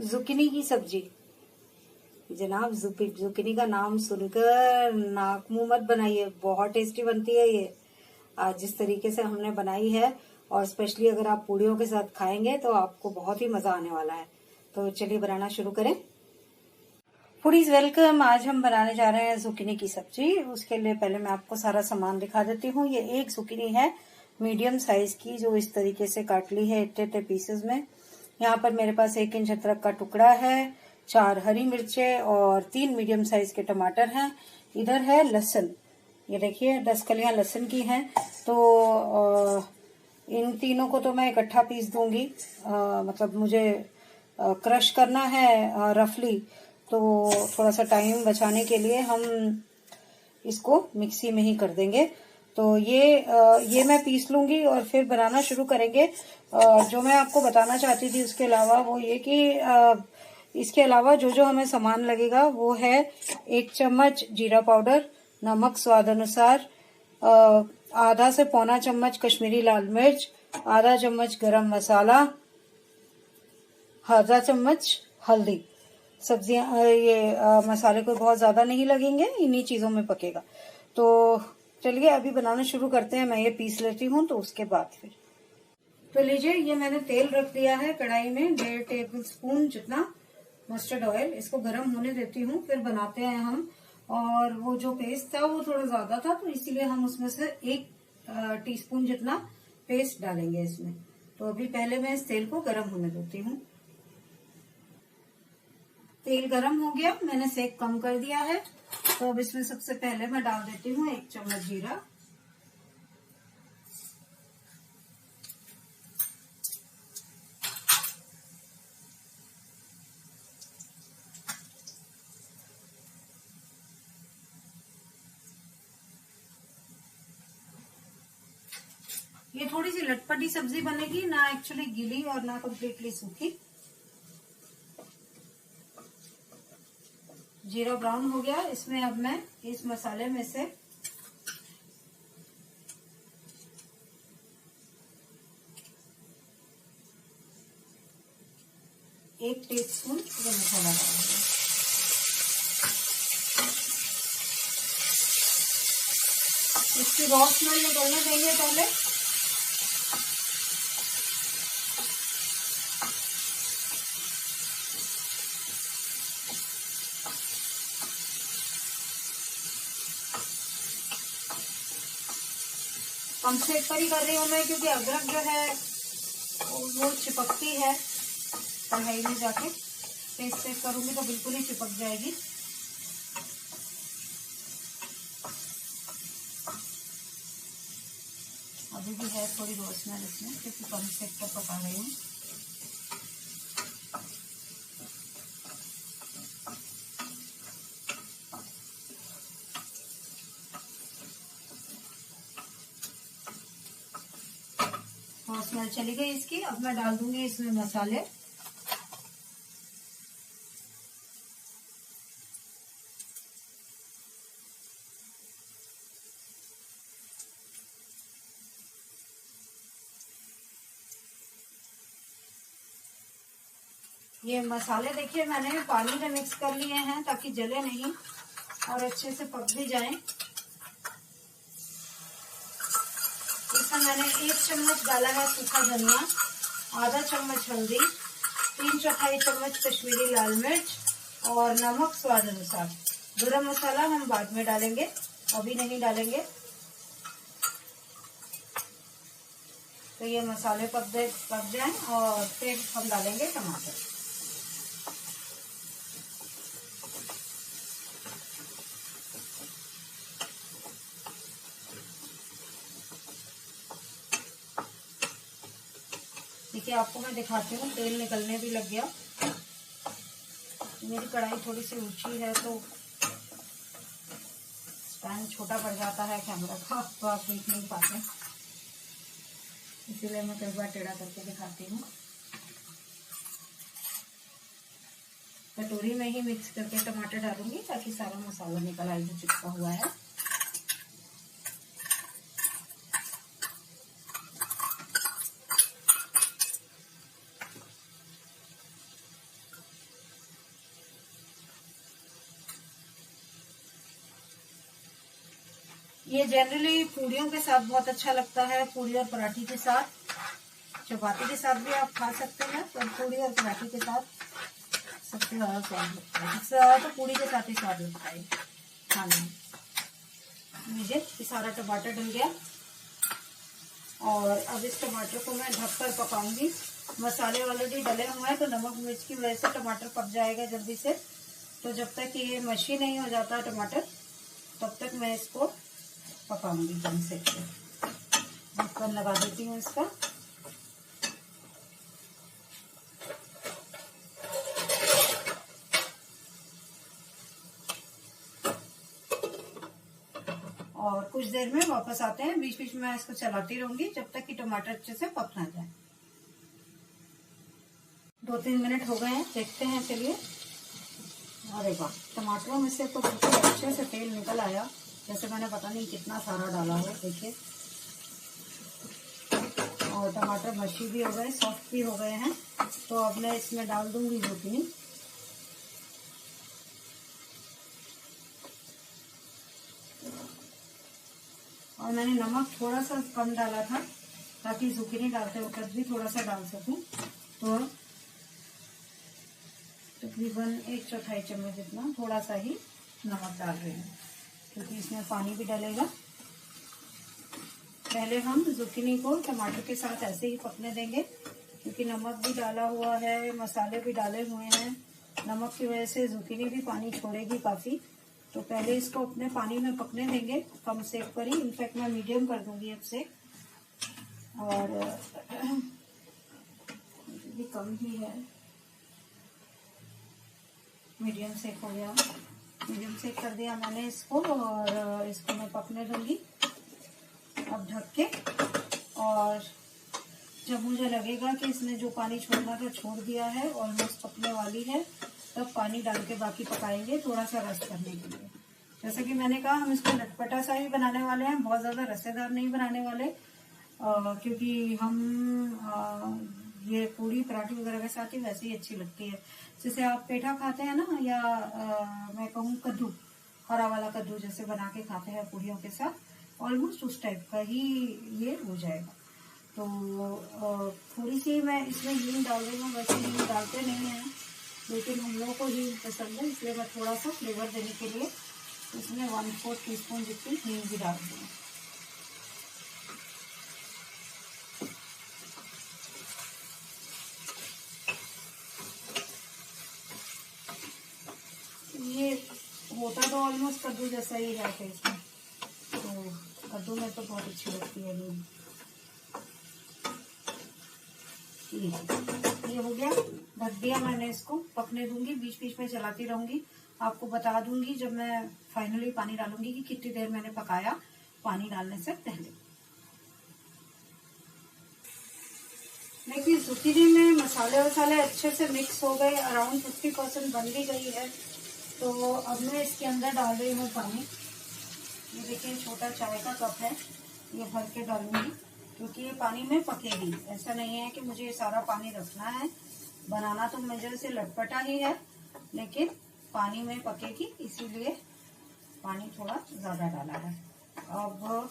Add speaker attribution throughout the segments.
Speaker 1: Zucchini की सब्जी। जनाब, जुकीनी का नाम सुनकर नाक मुंह मत बनाइए, बहुत टेस्टी बनती है ये। आज जिस तरीके से हमने बनाई है, और स्पेशली अगर आप पूड़ियों के साथ खाएंगे तो आपको बहुत ही मजा आने वाला है। तो चलिए बनाना शुरू करें। Foodies welcome. आज हम बनाने जा रहे हैं जुकीनी की सब्जी। उसके लिए पहले मैं आपको सारा सामान दिखा देती हूँ। ये एक जुकीनी है मीडियम साइज की, जो इस तरीके से काट ली है इतने पीसेस में। यहाँ पर मेरे पास 1 इंच अदरक का टुकड़ा है, 4 हरी मिर्चें और 3 मीडियम साइज के टमाटर हैं। इधर है लहसुन, ये देखिए 10 कलियां लहसुन की हैं। तो इन तीनों को तो मैं इकट्ठा पीस दूंगी, मतलब मुझे क्रश करना है रफली। तो थोड़ा सा टाइम बचाने के लिए हम इसको मिक्सी में ही कर देंगे। तो ये मैं पीस लूंगी और फिर बनाना शुरू करेंगे। जो मैं आपको बताना चाहती थी उसके अलावा वो ये कि इसके अलावा जो जो हमें सामान लगेगा वो है 1 चम्मच जीरा पाउडर, नमक स्वाद अनुसार, आधा से पौना चम्मच कश्मीरी लाल मिर्च, आधा चम्मच गरम मसाला, आधा चम्मच हल्दी। सब्जियां मसाले को बहुत ज्यादा नहीं लगेंगे, इन्हीं चीजों में पकेगा। तो चलिए अभी बनाना शुरू करते हैं। मैं ये पीस लेती हूँ तो उसके बाद फिर। तो लीजिए, ये मैंने तेल रख दिया है कढ़ाई में, 1.5 टेबल स्पून जितना मस्टर्ड ऑयल। इसको गर्म होने देती हूँ, फिर बनाते हैं हम। और वो जो पेस्ट था वो थोड़ा ज्यादा था, तो इसीलिए हम उसमें से 1 टीस्पून जितना पेस्ट डालेंगे इसमें। तो अभी पहले मैं इस तेल को गर्म होने देती हूँ। तेल गरम हो गया, मैंने सेक कम कर दिया है। तो अब इसमें सबसे पहले मैं डाल देती हूँ 1 चम्मच जीरा, ये थोड़ी सी लटपटी सब्जी बनेगी, ना एक्चुअली गीली और ना कम्प्लीटली सूखी। जीरा ब्राउन हो गया, इसमें अब मैं इस मसाले में से एक टीस्पून ये मसाला डालूंगी। इसकी रॉ स्मेल निकलने देंगे पहले। कम सेक पर ही कर रही हूँ मैं, क्योंकि अदरक जो है वो चिपकती है कढ़ाई में जाके। तेज सेक करूंगी तो बिल्कुल ही चिपक जाएगी। अभी भी है थोड़ी रोस्मेल इसमें, क्योंकि कम सेक पर पका रही हूँ। स्मेल चली गई इसकी। अब मैं डाल दूंगी इसमें मसाले। ये मसाले देखिए मैंने पानी में मिक्स कर लिए हैं ताकि जले नहीं और अच्छे से पक भी जाएं। इसमें मैंने 1 चम्मच डाला है सूखा धनिया, आधा चम्मच हल्दी, 3/4 चम्मच कश्मीरी लाल मिर्च और नमक स्वाद अनुसार। गरम मसाला हम बाद में डालेंगे, अभी नहीं डालेंगे। तो ये मसाले पक जाएं और फिर हम डालेंगे टमाटर। देखिए, आपको मैं दिखाती हूँ, तेल निकलने भी लग गया। मेरी कढ़ाई थोड़ी सी ऊंची है तो स्टैंड छोटा पड़ जाता है कैमरा का, तो आप देख नहीं पाते, इसीलिए मैं कई बार टेढ़ा करके दिखाती हूँ। कटोरी में ही मिक्स करके टमाटर डालूंगी ताकि सारा मसाला निकल आए जो चिपका हुआ है। ये जनरली पूड़ियों के साथ बहुत अच्छा लगता है, पूड़ी और पराठी के साथ, चपाती के साथ भी आप खा सकते हैं, पर पूड़ी और पराठी के साथ सबसे ज्यादा स्वाद लगता है। सबसे ज्यादा तो पूड़ी के साथ ही स्वाद लगता है खाने में। ये सारा टमाटर डल गया और अब इस टमाटर को मैं ढककर पकाऊंगी। मसाले ऑलरेडी डले हुए हैं तो नमक मिर्च की वजह से टमाटर पक जाएगा जल्दी से। तो जब तक ये मशी नहीं हो जाता टमाटर तब तक मैं इसको पकाऊंगी कम से कम। ढक्कन लगा देती हूँ इसका। और कुछ देर में वापस आते हैं। बीच बीच में मैं इसको चलाती रहूंगी जब तक कि टमाटर अच्छे से पक ना जाए। 2-3 मिनट हो गए हैं, देखते हैं। चलिए, अरे वाह, टमाटरों में से तो बहुत अच्छे से तेल निकल आया, जैसे मैंने पता नहीं कितना सारा डाला हो। देखिए, और टमाटर मशी भी हो गए, सॉफ्ट भी हो गए हैं। तो अब मैं इसमें डाल दूंगी जुकीनी। और मैंने नमक थोड़ा सा कम डाला था ताकि जुकीनी डालते वक्त भी थोड़ा सा डाल सकूं। तो तकरीबन 1/4 चम्मच जितना थोड़ा सा ही नमक डाल रही हूँ, क्योंकि इसमें पानी भी डलेगा। पहले हम जुकीनी को टमाटर के साथ ऐसे ही पकने देंगे, क्योंकि नमक भी डाला हुआ है, मसाले भी डाले हुए हैं। नमक की वजह से जुकीनी भी पानी छोड़ेगी काफी। तो पहले इसको अपने पानी में पकने देंगे, कम सेक पर ही। इनफैक्ट मैं मीडियम कर दूंगी अब से। और भी कम ही है, मीडियम सेक हो गया। मीडियम सेक कर दिया मैंने इसको और इसको मैं पकने दूंगी अब ढक के। और जब मुझे लगेगा कि इसने जो पानी छोड़ना था छोड़ दिया है, ऑलमोस्ट पकने वाली है, तब पानी डाल के बाकी पकाएंगे थोड़ा सा रस करने के लिए। जैसे कि मैंने कहा, हम इसको लटपटा सा ही बनाने वाले हैं, बहुत ज्यादा रसेदार नहीं बनाने वाले, क्योंकि हम ये पूड़ी पराठी वगैरह के साथ ही वैसे ही अच्छी लगती है। जैसे आप पेठा खाते हैं ना, या मैं कहूँ कद्दू, हरा वाला कद्दू जैसे बना के खाते हैं पूड़ियों के साथ, ऑलमोस्ट उस टाइप का ही ये हो जाएगा। तो थोड़ी सी मैं इसमें हींग डाल रही हूँ। वैसे हींग डालते नहीं हैं, लेकिन हम लोगों को हींग पसंद है, इसलिए मैं थोड़ा सा फ्लेवर देने के लिए इसमें 1/4 टीस्पून जितनी हींग भी डाल दूँ। ये होता तो ऑलमोस्ट कद्दू जैसा ही है टेस्ट में, तो कद्दू में तो बहुत अच्छी लगती है हींग। ये हो गया, ढक दिया मैंने इसको, पकने दूंगी। बीच बीच में चलाती रहूंगी। आपको बता दूंगी जब मैं फाइनली पानी डालूंगी कि कितनी देर मैंने पकाया पानी डालने से पहले। देखिए, जुकीनी में मसाले वसाले अच्छे से मिक्स हो गए, अराउंड 50% बन भी गई है। तो अब मैं इसके अंदर डाल रही हूँ पानी। ये देखिए, छोटा चाय का कप है, ये भर के डालूंगी, क्योंकि ये पानी में पकेगी। ऐसा नहीं है कि मुझे ये सारा पानी रखना है। बनाना तो मुझे से लटपटा ही है, लेकिन पानी में पकेगी, इसीलिए पानी थोड़ा ज्यादा डाला है। अब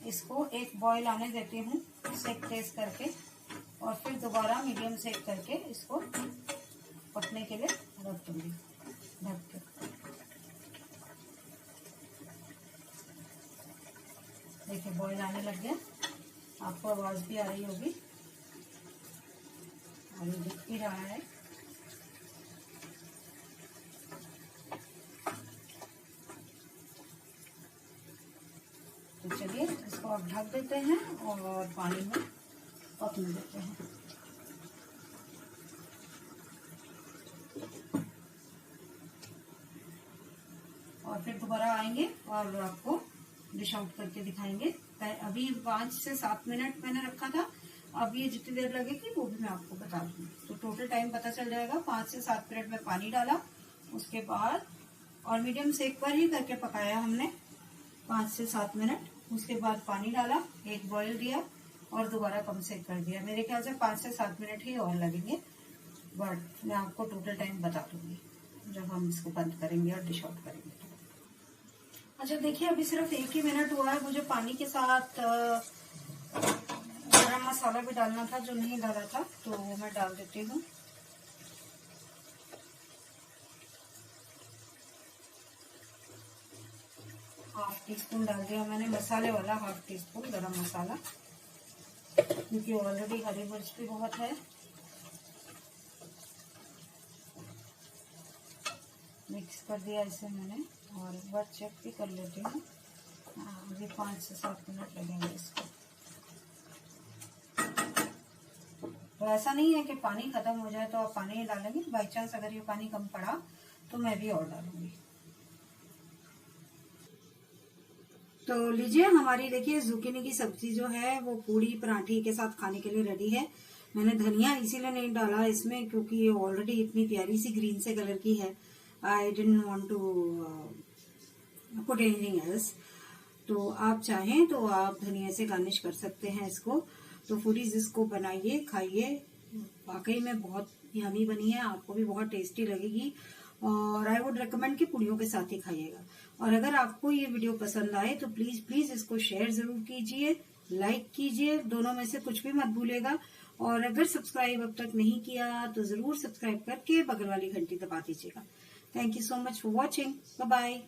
Speaker 1: इसको एक बॉईल आने देती हूँ सेक तेज करके, और फिर दोबारा मीडियम सेक करके इसको पकने के लिए रख दूंगी ढक के। देखिए, बॉईल आने लग गया, आपको आवाज भी आ रही होगी और ये दिख भी रहा है। तो चलिए, इसको अब ढक देते हैं और पानी में पकने देते हैं। और फिर दोबारा आएंगे और आपको डिश आउट करके दिखाएंगे। अभी 5 से 7 मिनट मैंने रखा था, अब ये जितनी देर लगेगी वो भी मैं आपको बता दूंगी। तो टोटल टाइम पता चल जाएगा। 5 से 7 मिनट में पानी डाला, उसके बाद और मीडियम सेक पर ही करके पकाया हमने 5 से 7 मिनट। उसके बाद पानी डाला, एक बॉईल दिया और दोबारा कम सेक कर दिया। मेरे ख्याल से 5 से 7 मिनट ही और लगेंगे, बट मैं आपको टोटल टाइम बता दूंगी जब हम इसको बंद करेंगे और डिश आउट करेंगे। अच्छा देखिए, अभी सिर्फ 1 ही मिनट हुआ है। मुझे पानी के साथ गरम मसाला भी डालना था जो नहीं डाला था, तो वो मैं डाल देती हूँ। ½ टीस्पून डाल दिया मैंने मसाले वाला, ½ टीस्पून गरम मसाला, क्योंकि ऑलरेडी हरी मिर्च भी बहुत है। मिक्स कर दिया इसे मैंने, और एक बार चेक भी कर लेती हूँ। अभी 5 से 7 मिनट लगेंगे इसको। तो ऐसा नहीं है कि पानी खत्म हो जाए तो आप पानी ही डालेंगे। बाई चांस अगर ये पानी कम पड़ा तो मैं भी और डालूंगी। तो लीजिए, हमारी देखिए जुकीनी की सब्जी जो है वो पूड़ी पराठे के साथ खाने के लिए रेडी है। मैंने धनिया इसीलिए नहीं डाला इसमें क्योंकि ये ऑलरेडी इतनी प्यारी सी ग्रीन से कलर की है। I didn't want to put anything else. तो आप चाहें तो आप धनिया से गार्निश कर सकते हैं इसको। तो फूडीज इसको बनाइए, खाइए, वाकई में बहुत यमी बनी है, आपको भी बहुत टेस्टी लगेगी। और आई वुड रिकमेंड कि पूड़ियों के साथ ही खाइएगा। और अगर आपको ये वीडियो पसंद आए तो प्लीज प्लीज इसको शेयर जरूर कीजिए, लाइक कीजिए, दोनों में से कुछ भी मत भूलिएगा। और अगर सब्सक्राइब अब तक नहीं किया तो जरूर सब्सक्राइब करके बगल वाली घंटी दबा दीजिएगा। Thank you so much for watching. Bye bye.